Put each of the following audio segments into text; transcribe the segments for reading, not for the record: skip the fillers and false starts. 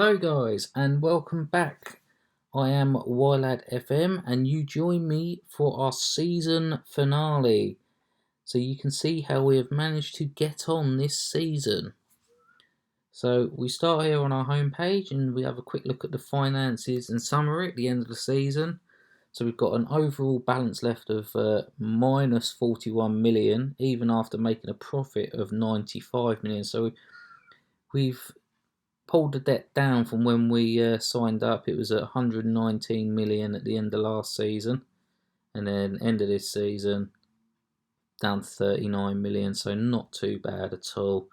Hello guys and welcome back. I am Ylad FM and you join me for our season finale. So you can see how we have managed to get on this season. So we start here on our homepage and we have a quick look at the finances and summary at the end of the season. So we've got an overall balance left of minus 41 million even after making a profit of 95 million. So we've pulled the debt down from when we signed up. It was at 119 million at the end of last season, and then end of this season down to 39 million. So not too bad at all.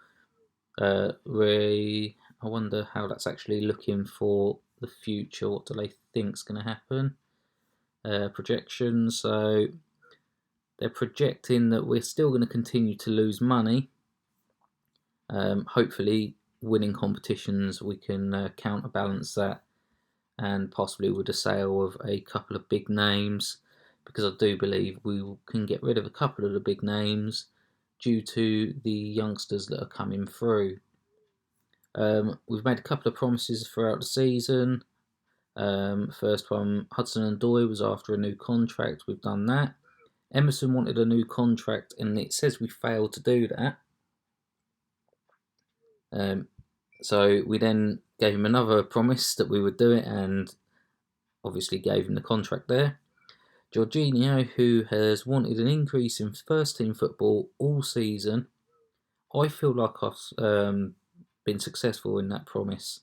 I wonder how that's actually looking for the future. What do they think's going to happen? Projections. So they're projecting that we're still going to continue to lose money. Hopefully winning competitions we can counterbalance that, and possibly with the sale of a couple of big names, because I do believe we can get rid of a couple of the big names due to the youngsters that are coming through. We've made a couple of promises throughout the season. First one, Hudson-Odoi was after a new contract. We've done that. Emerson wanted a new contract and it says we failed to do that. So we then gave him another promise that we would do it, and obviously gave him the contract there. Jorginho, who has wanted an increase in first team football all season, I feel like I've been successful in that promise,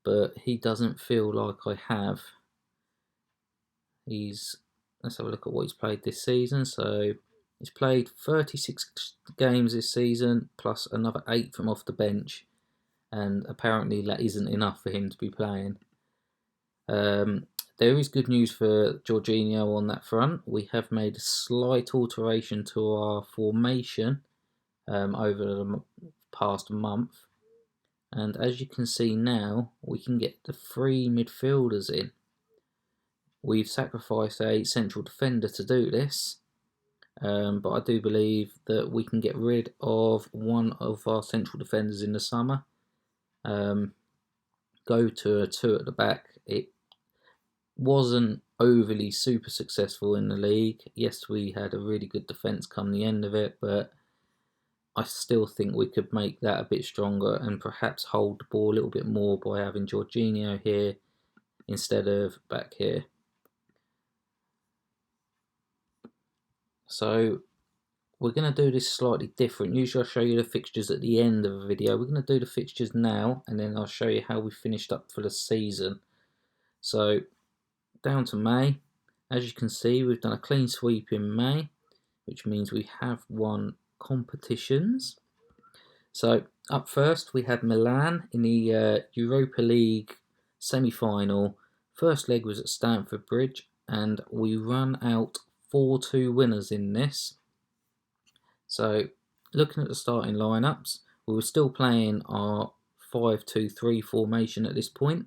but he doesn't feel like I have. Let's have a look at what he's played this season. So he's played 36 games this season, plus another 8 from off the bench, and apparently that isn't enough for him to be playing. There is good news for Jorginho on that front. We have made a slight alteration to our formation over the past month, and as you can see now, we can get the 3 midfielders in. We've sacrificed a central defender to do this, but I do believe that we can get rid of one of our central defenders in the summer. Go to a 2 at the back. It wasn't overly super successful in the league. Yes, we had a really good defence come the end of it, but I still think we could make that a bit stronger and perhaps hold the ball a little bit more by having Jorginho here instead of back here. So we're going to do this slightly different. Usually I'll show you the fixtures at the end of a video. We're going to do the fixtures now, and then I'll show you how we finished up for the season. So down to May, as you can see, we've done a clean sweep in May, which means we have won competitions. So up first we had Milan in the Europa League semi-final. First leg was at Stamford Bridge, and we run out 4-2 winners in this. So looking at the starting lineups, we were still playing our 5-2-3 formation at this point,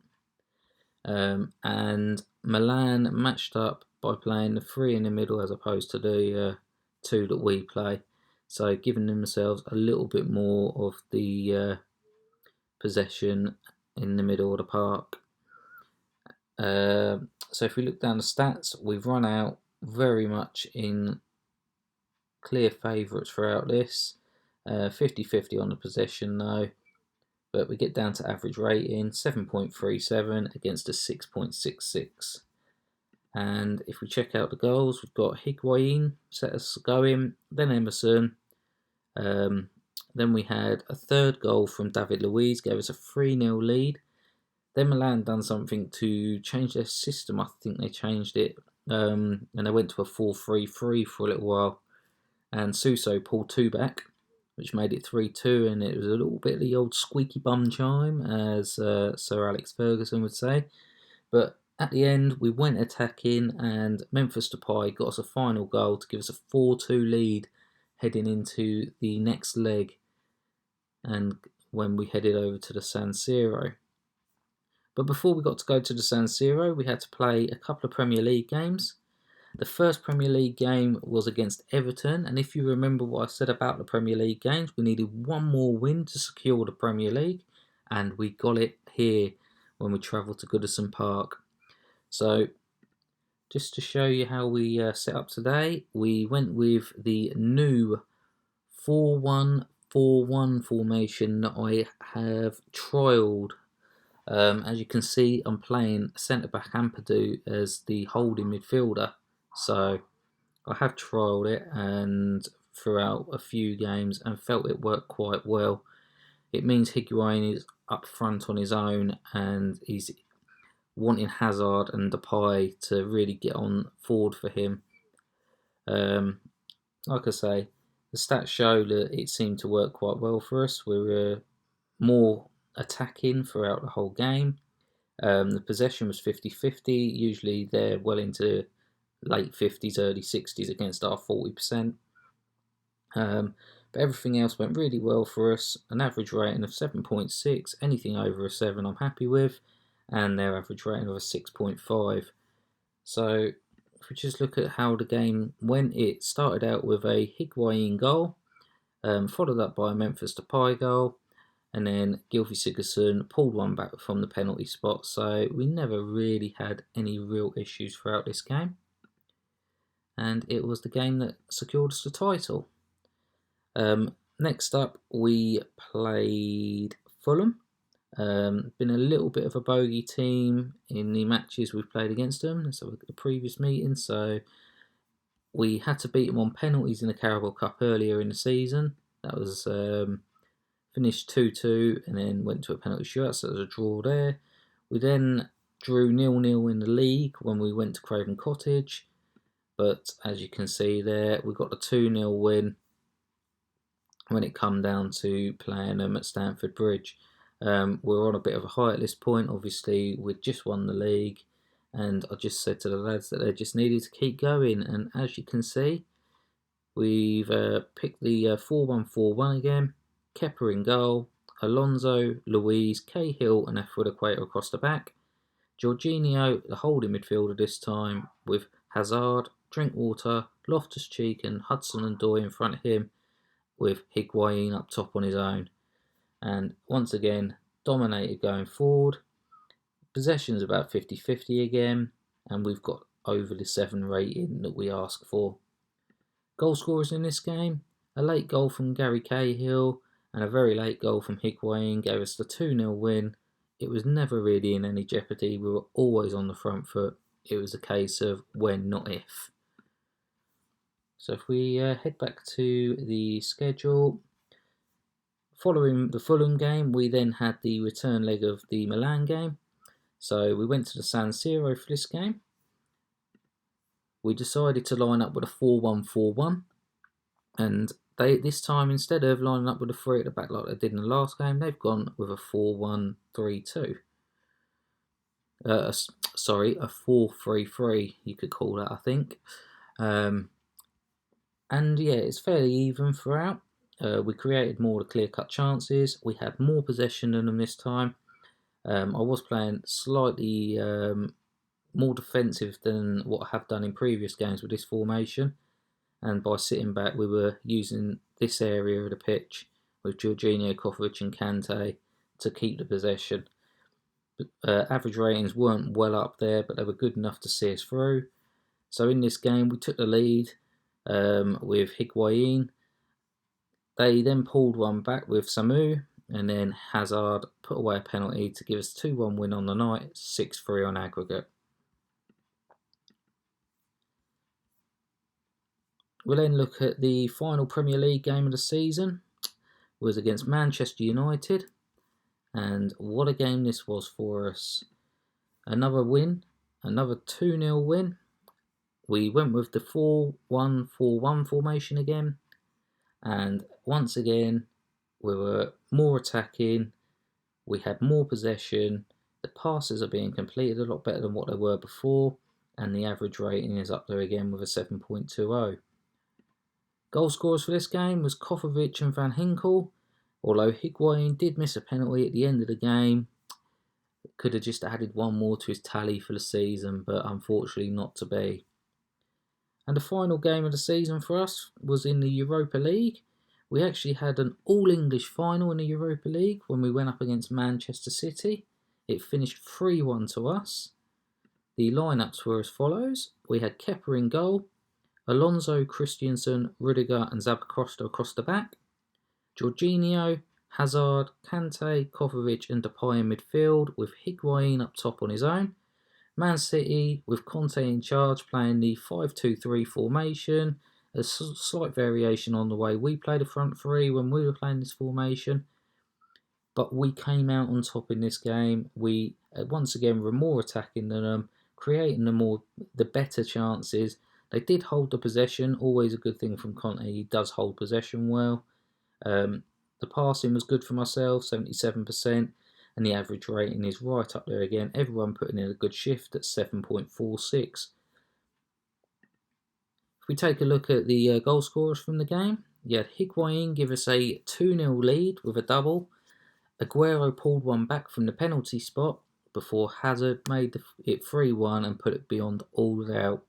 and Milan matched up by playing the 3 in the middle as opposed to the 2 that we play, so giving themselves a little bit more of the possession in the middle of the park. So if we look down the stats, we've run out very much in clear favourites throughout this. 50-50 on the possession though, but we get down to average rating 7.37 against a 6.66. And if we check out the goals, we've got Higuain set us going, then Emerson, then we had a third goal from David Luiz, gave us a 3-0 lead. Then Milan done something to change their system. I think they changed it, and they went to a 4-3-3 for a little while, and Suso pulled 2 back, which made it 3-2, and it was a little bit of the old squeaky bum chime, as Sir Alex Ferguson would say. But at the end, we went attacking, and Memphis Depay got us a final goal to give us a 4-2 lead heading into the next leg, and when we headed over to the San Siro. But before we got to go to the San Siro, we had to play a couple of Premier League games. The first Premier League game was against Everton, and if you remember what I said about the Premier League games, we needed one more win to secure the Premier League, and we got it here when we travelled to Goodison Park. So just to show you how we set up today, we went with the new 4-1-4-1 formation that I have trialled. As you can see, I'm playing centre-back Ampadu as the holding midfielder. So I have trialled it and throughout a few games and felt it worked quite well. It means Higuain is up front on his own and he's wanting Hazard and Depay to really get on forward for him. Like I say, the stats show that it seemed to work quite well for us. We were more attacking throughout the whole game. The possession was 50-50. Usually they're well into late 50s, early 60s against our 40%. But everything else went really well for us. An average rating of 7.6. Anything over a 7 I'm happy with. And their average rating of a 6.5. So if we just look at how the game went, it started out with a Higuain goal, followed up by a Memphis Depay goal, and then Gylfi Sigurdsson pulled one back from the penalty spot. So we never really had any real issues throughout this game. And it was the game that secured us the title. Next up, we played Fulham. Been a little bit of a bogey team in the matches we've played against them. Let's have a previous meeting. So we had to beat them on penalties in the Carabao Cup earlier in the season. That was finished 2-2 and then went to a penalty shootout, so there was a draw there. We then drew 0-0 in the league when we went to Craven Cottage. But as you can see there, we got a 2-0 win when it come down to playing them at Stamford Bridge. We're on a bit of a high at this point. Obviously, we'd just won the league, and I just said to the lads that they just needed to keep going. And as you can see, we've picked the 4-1-4-1 again. Kepa in goal, Alonso, Luiz, Cahill, and Equator across the back. Jorginho, the holding midfielder this time, with Hazard, Drinkwater, Loftus-Cheek, and Hudson-Odoi in front of him, with Higuain up top on his own. And once again, dominated going forward. Possession's about 50-50 again, and we've got over the 7 rating that we ask for. Goal scorers in this game, a late goal from Gary Cahill and a very late goal from Higuain gave us the 2-0 win. It was never really in any jeopardy. We were always on the front foot. It was a case of when, not if. So if we head back to the schedule, following the Fulham game, we then had the return leg of the Milan game. So we went to the San Siro for this game. We decided to line up with a 4-1-4-1. And this time, instead of lining up with a 3 at the back like they did in the last game, they've gone with a 4-1-3-2. A 4-3-3, you could call that, I think. And yeah, it's fairly even throughout. We created more clear-cut chances. We had more possession than them this time. I was playing slightly more defensive than what I have done in previous games with this formation. And by sitting back, we were using this area of the pitch with Jorginho, Kovacic and Kante to keep the possession. Average ratings weren't well up there, but they were good enough to see us through. So in this game, we took the lead with Higuain. They then pulled one back with Samu, and then Hazard put away a penalty to give us a 2-1 win on the night, 6-3 on aggregate. We'll then look at the final Premier League game of the season. It was against Manchester United, and what a game this was for us. Another win, another 2-0 win. We went with the 4-1-4-1 formation again, and once again we were more attacking, we had more possession, the passes are being completed a lot better than what they were before, and the average rating is up there again with a 7.20. Goal scorers for this game was Kovacic and Van Hinkel, although Higuain did miss a penalty at the end of the game. Could have just added one more to his tally for the season, but unfortunately not to be. And the final game of the season for us was in the Europa League. We actually had an all-English final in the Europa League when we went up against Manchester City. It finished 3-1 to us. The lineups were as follows. We had Kepa in goal, Alonso, Christensen, Rudiger and Zappacosta across the back, Jorginho, Hazard, Kante, Kovacic and Depay in midfield, with Higuain up top on his own. Man City, with Conte in charge, playing the 5-2-3 formation, a slight variation on the way we played a front three when we were playing this formation. But we came out on top in this game. We, once again, were more attacking than them, creating the better chances. They did hold the possession, always a good thing from Conte. He does hold possession well. The passing was good for myself, 77%, and the average rating is right up there again. Everyone putting in a good shift at 7.46. If we take a look at the goal scorers from the game, you had Higuain give us a 2-0 lead with a double. Aguero pulled one back from the penalty spot before Hazard made it 3-1 and put it beyond all doubt.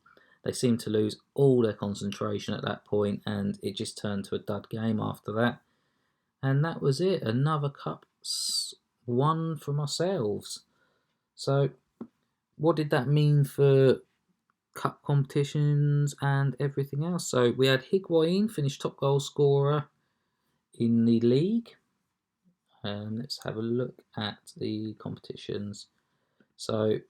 They seemed to lose all their concentration at that point, and it just turned to a dud game after that. And that was it. Another cup won from ourselves. So, what did that mean for cup competitions and everything else? So, we had Higuain finish top goal scorer in the league. Let's have a look at the competitions. So,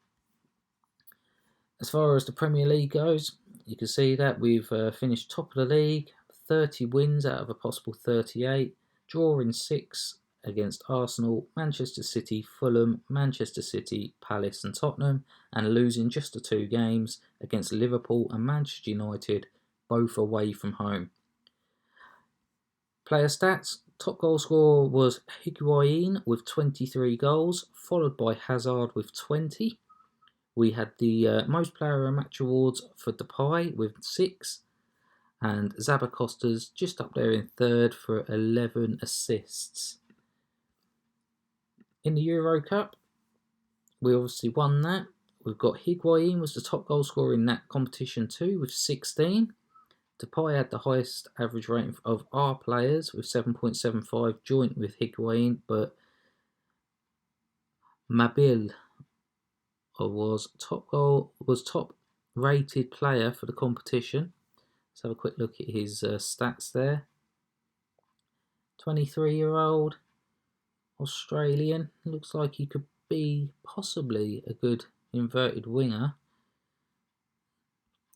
as far as the Premier League goes, you can see that we've finished top of the league, 30 wins out of a possible 38, drawing 6 against Arsenal, Manchester City, Fulham, Manchester City, Palace and Tottenham, and losing just the 2 games against Liverpool and Manchester United, both away from home. Player stats. Top goal scorer was Higuain with 23 goals, followed by Hazard with 20. We had the most player of match awards for Depay with 6, and Zappacosta's just up there in third for 11 assists. In the Euro Cup, we obviously won that. We've got Higuain was the top goal scorer in that competition too with 16. Depay had the highest average rating of our players with 7.75, joint with Higuain, but Mabil was top rated player for the competition. Let's have a quick look at his stats there. 23-year-old Australian. Looks like he could be possibly a good inverted winger.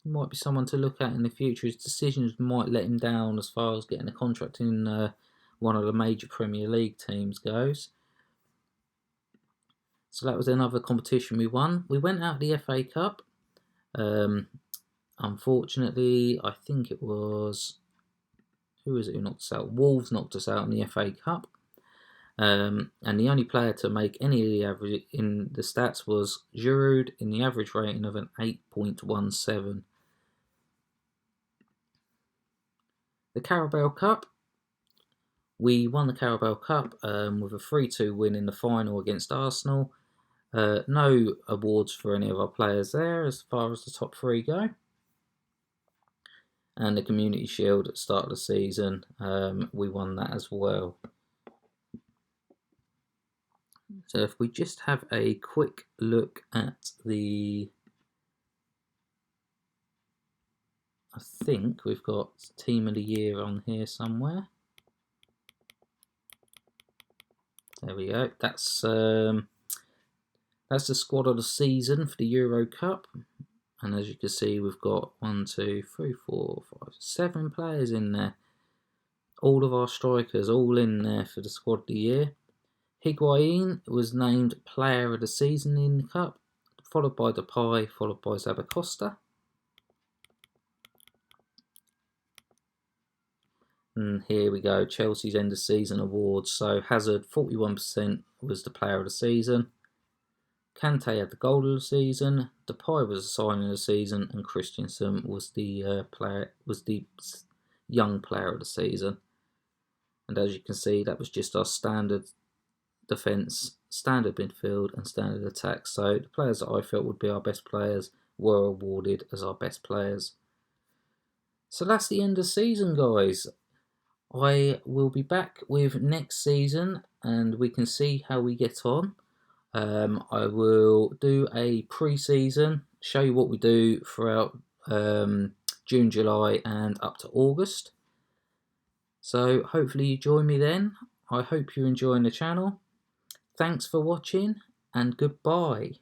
Might be someone to look at in the future. His decisions might let him down as far as getting a contract in one of the major Premier League teams goes. So that was another competition we won. We went out the FA Cup. Unfortunately, I think it was... Who was it who knocked us out? Wolves knocked us out in the FA Cup. And the only player to make any of the average in the stats was Giroud in the average rating of an 8.17. The Carabao Cup. We won the Carabao Cup with a 3-2 win in the final against Arsenal. No awards for any of our players there as far as the top 3 go. And the Community Shield at the start of the season, we won that as well. So if we just have a quick look at the... I think we've got Team of the Year on here somewhere. There we go. That's the squad of the season for the Euro Cup. And as you can see, we've got 1, 2, 3, 4, 5, 7 players in there. All of our strikers all in there for the squad of the year. Higuain was named Player of the Season in the Cup, followed by Depay, followed by Zappacosta. And here we go, Chelsea's end of season awards. So Hazard, 41% was the Player of the Season. Kante had the Goal of the Season. Depay was the Signing of the Season, and Christensen was the Young Player of the Season. And as you can see, that was just our standard defence, standard midfield, and standard attack. So the players that I felt would be our best players were awarded as our best players. So that's the end of the season, guys. I will be back with next season and we can see how we get on. I will do a pre-season, show you what we do throughout June, July and up to August. So hopefully you join me then. I hope you're enjoying the channel. Thanks for watching and goodbye.